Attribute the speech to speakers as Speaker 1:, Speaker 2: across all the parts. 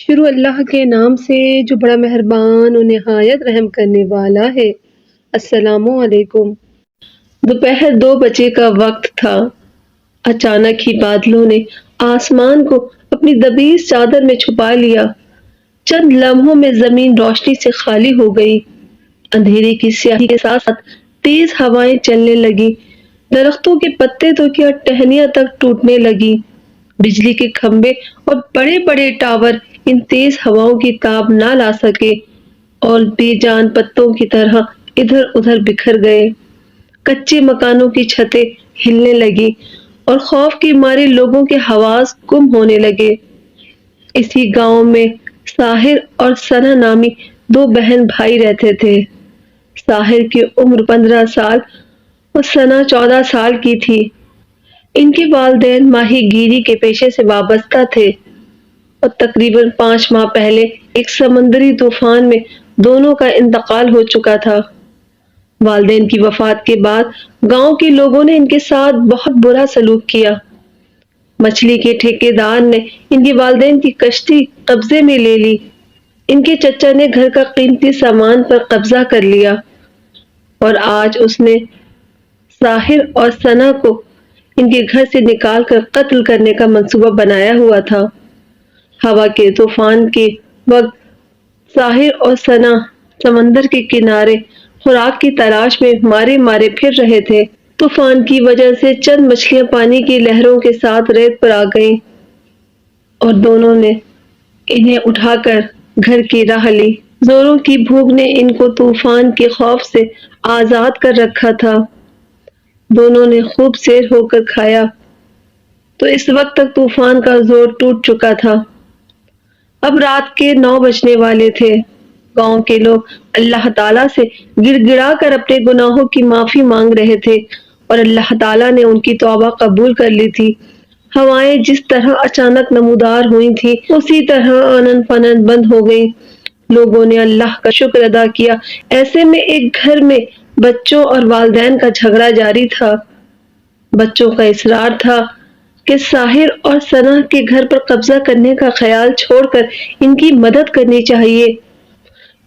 Speaker 1: شروع اللہ کے نام سے جو بڑا مہربان و نہایت رحم کرنے والا ہے۔ السلام علیکم۔ دوپہر 2 بجے کا وقت تھا۔ اچانک ہی بادلوں نے آسمان کو اپنی دبیز چادر میں چھپا لیا۔ چند لمحوں میں زمین روشنی سے خالی ہو گئی۔ اندھیرے کی سیاہی کے ساتھ ساتھ تیز ہوائیں چلنے لگی۔ درختوں کے پتے تو کیا ٹہنیاں تک ٹوٹنے لگی۔ بجلی کے کھمبے اور بڑے بڑے ٹاور ان تیز ہواؤں کی تاب نہ لا سکے اور بے جان پتوں کی طرح ادھر ادھر بکھر گئے۔ کچے مکانوں کی چھتیں ہلنے لگی اور خوف کے مارے لوگوں کے حواس گم ہونے لگے۔ اسی گاؤں میں ساحر اور ثنا نامی 2 بہن بھائی رہتے تھے۔ ساحر کی عمر 15 سال اور ثنا 14 سال کی تھی۔ ان کے والدین ماہی گیری کے پیشے سے وابستہ تھے اور تقریباً 5 ماہ پہلے ایک سمندری طوفان میں دونوں کا انتقال ہو چکا تھا۔ والدین کی وفات کے بعد گاؤں کے لوگوں نے ان کے ساتھ بہت برا سلوک کیا۔ مچھلی کے ٹھیکیدار نے ان کے والدین کی کشتی قبضے میں لے لی۔ ان کے چچا نے گھر کا قیمتی سامان پر قبضہ کر لیا اور آج اس نے ساحر اور ثنا کو ان کے گھر سے نکال کر قتل کرنے کا منصوبہ بنایا ہوا تھا۔ ہوا کے طوفان کے وقت ساحر اور ثنا سمندر کے کنارے خوراک کی تلاش میں مارے مارے پھر رہے تھے۔ طوفان کی وجہ سے چند مچھلیاں پانی کی لہروں کے ساتھ ریت پر آ گئیں اور دونوں نے انہیں اٹھا کر گھر کی راہ لی۔ زوروں کی بھوک نے ان کو طوفان کے خوف سے آزاد کر رکھا تھا۔ دونوں نے خوب سیر ہو کر کھایا تو اس وقت تک طوفان کا زور ٹوٹ چکا تھا۔ اب رات کے 9 بجنے والے تھے۔ گاؤں کے لوگ اللہ تعالیٰ سے گڑ گڑا کر اپنے گناہوں کی معافی مانگ رہے تھے اور اللہ تعالیٰ نے ان کی توبہ قبول کر لی تھی۔ ہوائیں جس طرح اچانک نمودار ہوئی تھیں اسی طرح آنن فنن بند ہو گئیں۔ لوگوں نے اللہ کا شکر ادا کیا۔ ایسے میں ایک گھر میں بچوں اور والدین کا جھگڑا جاری تھا۔ بچوں کا اصرار تھا کہ ساحر اور ثنا کے گھر پر قبضہ کرنے کا خیال چھوڑ کر ان کی مدد کرنی چاہیے،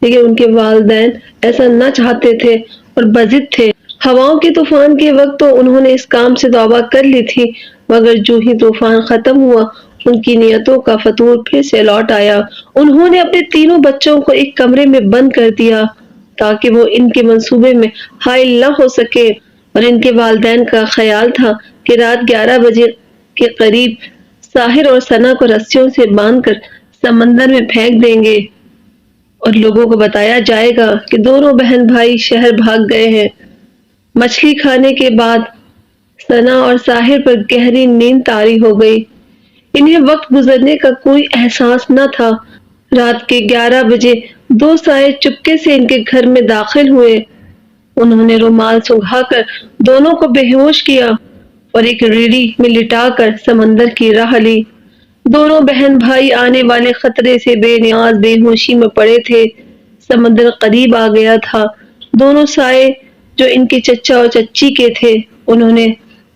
Speaker 1: لیکن ان کے والدین ایسا نہ چاہتے تھے اور بضد تھے۔ ہواؤں کے طوفان کے وقت تو انہوں نے اس کام سے توبہ کر لی تھی، مگر جو ہی طوفان ختم ہوا ان کی نیتوں کا فتور پھر سے لوٹ آیا۔ انہوں نے اپنے تینوں بچوں کو ایک کمرے میں بند کر دیا تاکہ وہ ان کے منصوبے میں حائل نہ ہو سکے، اور ان کے والدین کا خیال تھا کہ رات 11 بجے کے قریب ساحر اور ثنا کو رسیوں سے باندھ کر سمندر میں پھینک دیں گے اور لوگوں کو بتایا جائے گا کہ دونوں بہن بھائی شہر بھاگ گئے ہیں۔ مچھلی کھانے کے بعد ثنا اور ساحر پر گہری نیند طاری ہو گئی۔ انہیں وقت گزرنے کا کوئی احساس نہ تھا۔ رات کے 11 بجے 2 سائے چپکے سے ان کے گھر میں داخل ہوئے۔ انہوں نے رومال سنگھا کر دونوں کو بے ہوش کیا اور ایک ریڑھی میں لٹا کر سمندر کی راہ لی۔ دونوں بہن بھائی آنے والے خطرے سے بے نیاز بے ہوشی میں پڑے تھے۔ سمندر قریب آ گیا تھا۔ دونوں سائے جو ان کے چچا اور چچی کے تھے، انہوں نے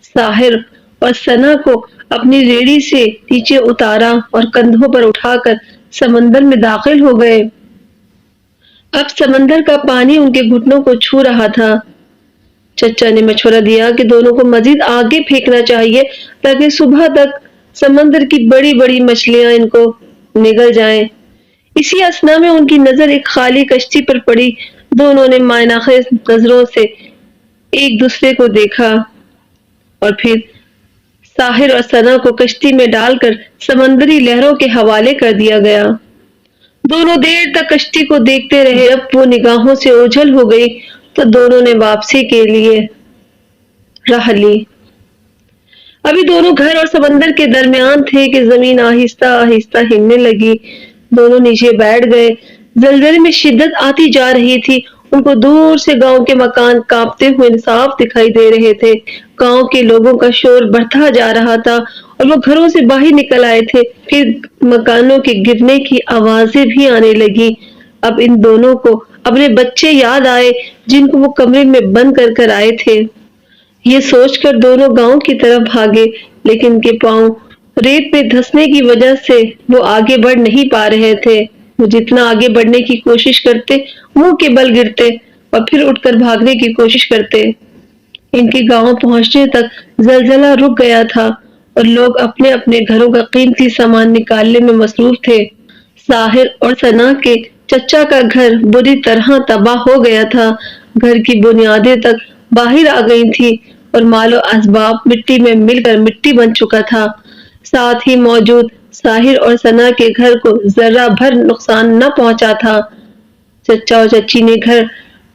Speaker 1: ساحر اور ثنا کو اپنی ریڑھی سے نیچے اتارا اور کندھوں پر اٹھا کر سمندر میں داخل ہو گئے۔ اب سمندر کا پانی ان کے گھٹنوں کو چھو رہا تھا۔ چچا نے مشورہ دیا کہ دونوں کو مزید آگے پھینکنا چاہیے تاکہ صبح تک سمندر کی بڑی بڑی مچھلیاں ان کو نگل جائیں۔ اسی اثنا میں ان کی نظر ایک خالی کشتی پر پڑی۔ دونوں نے مائنہ خیز نظروں سے ایک دوسرے کو دیکھا اور پھر ساحر اور ثنا کو کشتی میں ڈال کر سمندری لہروں کے حوالے کر دیا گیا۔ دونوں دیر تک کشتی کو دیکھتے رہے۔ جب وہ نگاہوں سے اوجھل ہو گئی تو دونوں نے واپسی کے لیے راہ لی۔ ابھی دونوں گھر اور سمندر کے درمیان تھے کہ زمین آہستہ آہستہ ہلنے لگی۔ دونوں نیچے بیٹھ گئے۔ زلزلے میں شدت آتی جا رہی تھی۔ ان کو دور سے گاؤں کے مکان کانپتے ہوئے صاف دکھائی دے رہے تھے۔ گاؤں کے لوگوں کا شور بڑھتا جا رہا تھا اور وہ گھروں سے باہر نکل آئے تھے۔ پھر مکانوں کے گرنے کی آوازیں بھی آنے لگی۔ اب ان دونوں کو اپنے بچے یاد آئے جن کو وہ کمرے میں بند کر کر آئے تھے۔ یہ سوچ کر دونوں گاؤں کی طرف بھاگے، لیکن ان کے پاؤں ریت میں دھسنے کی وجہ سے وہ آگے بڑھ نہیں پا رہے تھے۔ وہ جتنا آگے بڑھنے کی کوشش کرتے منہ کے بل گرتے اور پھر اٹھ کر بھاگنے کی کوشش کرتے۔ ان کے گاؤں پہنچنے تک زلزلہ رک گیا تھا اور لوگ اپنے اپنے گھروں کا قیمتی سامان نکالنے میں مصروف تھے۔ ساحر اور ثنا کے چچا کا گھر بری طرح تباہ ہو گیا تھا۔ گھر کی بنیادیں تک باہر آ گئی تھی اور مال و اسباب مٹی میں مل کر مٹی بن چکا تھا۔ ساتھ ہی موجود ساحر اور ثنا کے گھر کو ذرہ بھر نقصان نہ پہنچا تھا۔ چچا اور چچی نے گھر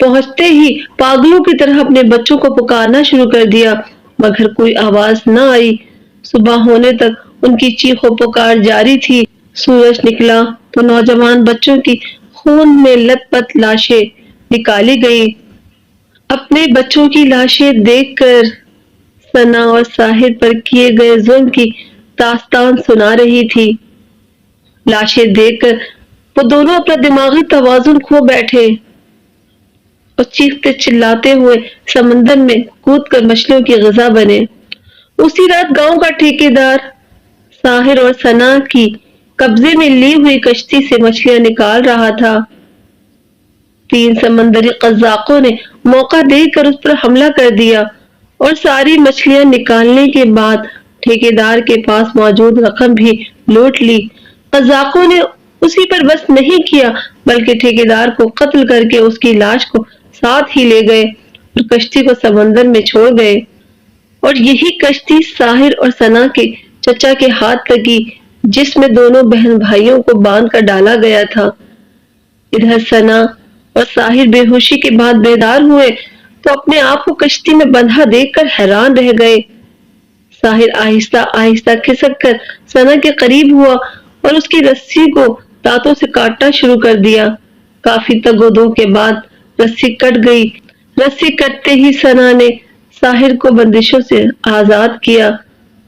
Speaker 1: پہنچتے ہی پاگلوں کی طرح اپنے بچوں کو پکارنا شروع کر دیا، مگر کوئی آواز نہ آئی۔ صبح ہونے تک ان کی چیخ و پکار جاری تھی۔ سورج نکلا تو نوجوان بچوں کی خون میں لت پت لاشیں نکالی گئی۔ اپنے بچوں کی لاشیں دیکھ کر ثنا اور ساحر پر کیے گئے ظلم کی داستان سنا رہی تھی۔ لاشیں دیکھ کر وہ دونوں اپنا دماغی توازن کھو بیٹھے اور چیختے چلاتے ہوئے سمندر میں کود کر مچھلیوں کی غذا بنے۔ اسی رات گاؤں کا ٹھیکیدار ساحر اور ثنا کی قبضے میں لی ہوئی کشتی سے مچھلیاں نکال رہا تھا۔ 3 سمندری قزاقوں نے موقع دیکھ کر اس پر حملہ کر دیا اور ساری مچھلیاں نکالنے کے بعد ٹھیکیدار کے پاس موجود رقم بھی لوٹ لی۔ قزاقوں نے اسی پر بس نہیں کیا بلکہ ٹھیکیدار کو قتل کر کے اس کی لاش کو ساتھ ہی لے گئے اور کشتی کو سمندر میں چھوڑ گئے۔ اور یہی کشتی ساحر اور ثنا کے چچا کے ہاتھ لگی جس میں دونوں بہن بھائیوں کو باندھ کر ڈالا گیا تھا۔ ادھر ثنا اور ساحر بے ہوشی کے بعد بیدار ہوئے تو اپنے آپ کو کشتی میں بندھا دیکھ کر حیران رہ گئے۔ ساحر آہستہ آہستہ کھسک کر ثنا کے قریب ہوا اور اس کی رسی کو دانتوں سے کاٹنا شروع کر دیا۔ کافی تگ و دو کے بعد رسی کٹ گئی۔ رسی کٹتے ہی ثنا نے ساحر کو بندشوں سے آزاد کیا۔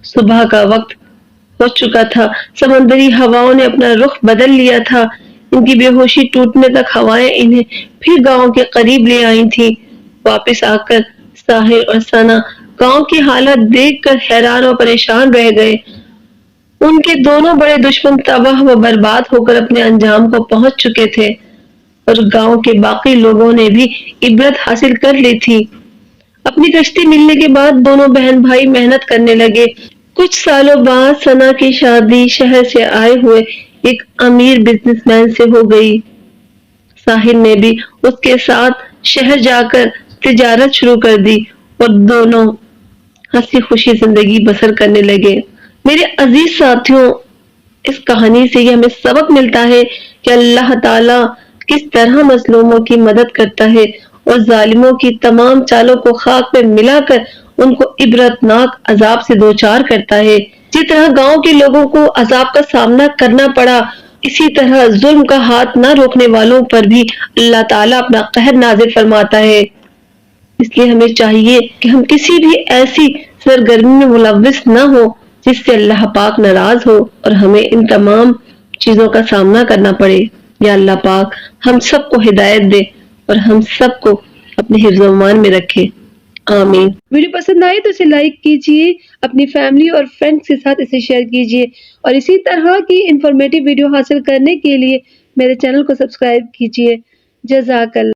Speaker 1: صبح کا وقت ہو چکا تھا۔ سمندری ہواؤں نے اپنا رخ بدل لیا تھا۔ ان کی بے ہوشی ٹوٹنے تک ہوائیں انہیں پھر گاؤں کے قریب لے آئی تھیں۔ واپس آ کر ساحر اور ثنا گاؤں کی حالت دیکھ کر حیران اور پریشان رہ گئے۔ ان کے دونوں بڑے دشمن تباہ و برباد ہو کر اپنے انجام کو پہنچ چکے تھے اور گاؤں کے باقی لوگوں نے بھی عبرت حاصل کر لی تھی۔ اپنی کشتی ملنے کے بعد دونوں بہن بھائی محنت کرنے لگے۔ کچھ سالوں بعد ثنا کی شادی شہر سے آئے ہوئے ایک امیر بزنس مین سے ہو گئی۔ ساحر نے بھی اس کے ساتھ شہر جا کر تجارت شروع کر دی اور دونوں ہنسی خوشی زندگی بسر کرنے لگے۔ میرے عزیز ساتھیوں، اس کہانی سے یہ ہمیں سبق ملتا ہے کہ اللہ تعالیٰ کس طرح مظلوموں کی مدد کرتا ہے اور ظالموں کی تمام چالوں کو خاک میں ملا کر ان کو عبرتناک عذاب سے دوچار کرتا ہے۔ جس طرح گاؤں کے لوگوں کو عذاب کا سامنا کرنا پڑا، اسی طرح ظلم کا ہاتھ نہ روکنے والوں پر بھی اللہ تعالیٰ اپنا قہر نازل فرماتا ہے۔ اس لیے ہمیں چاہیے کہ ہم کسی بھی ایسی سرگرمی میں ملوث نہ ہو جس سے اللہ پاک ناراض ہو اور ہمیں ان تمام چیزوں کا سامنا کرنا پڑے۔ یا اللہ پاک ہم سب کو ہدایت دے اور ہم سب کو اپنے حفظ و امان میں رکھے، آمین۔ ویڈیو پسند آئے تو اسے لائک کیجیے، اپنی فیملی اور فرینڈز کے ساتھ اسے شیئر کیجیے اور اسی طرح کی انفارمیٹیو ویڈیو حاصل کرنے کے لیے میرے چینل کو سبسکرائب کیجیے۔ جزاک اللہ۔